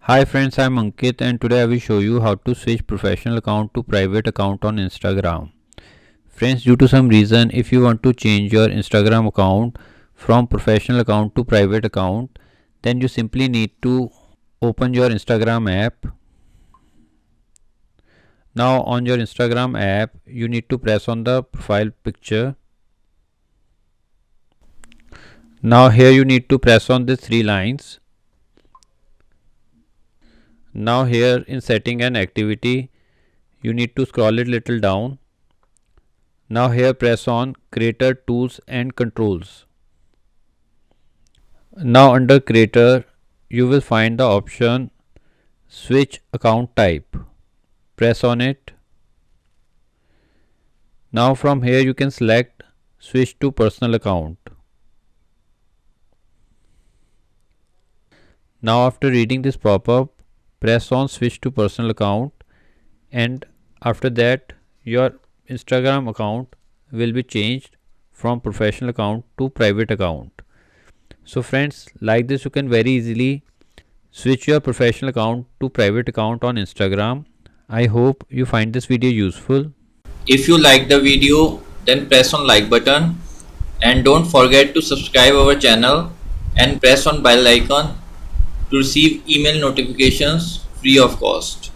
Hi friends, I'm Ankit and today I will show you how to switch professional account to private account on Instagram. Friends, due to some reason, if you want to change your Instagram account from professional account to private account, then you simply need to open your Instagram app. Now on your Instagram app, you need to press on the profile picture. Now here you need to press on the three lines. Now here in setting and activity, you need to scroll it little down. Now here press on creator tools and controls. Now under creator you will find the option switch account type. Press on it. Now from here you can select switch to personal account. Now after reading this pop-up, press on switch to personal account, and after that your Instagram account will be changed from professional account to private account. So friends, like this you can very easily switch your professional account to private account on Instagram. I hope you find this video useful. If you like the video, then press on like button and don't forget to subscribe our channel and press on bell icon to receive email notifications free of cost.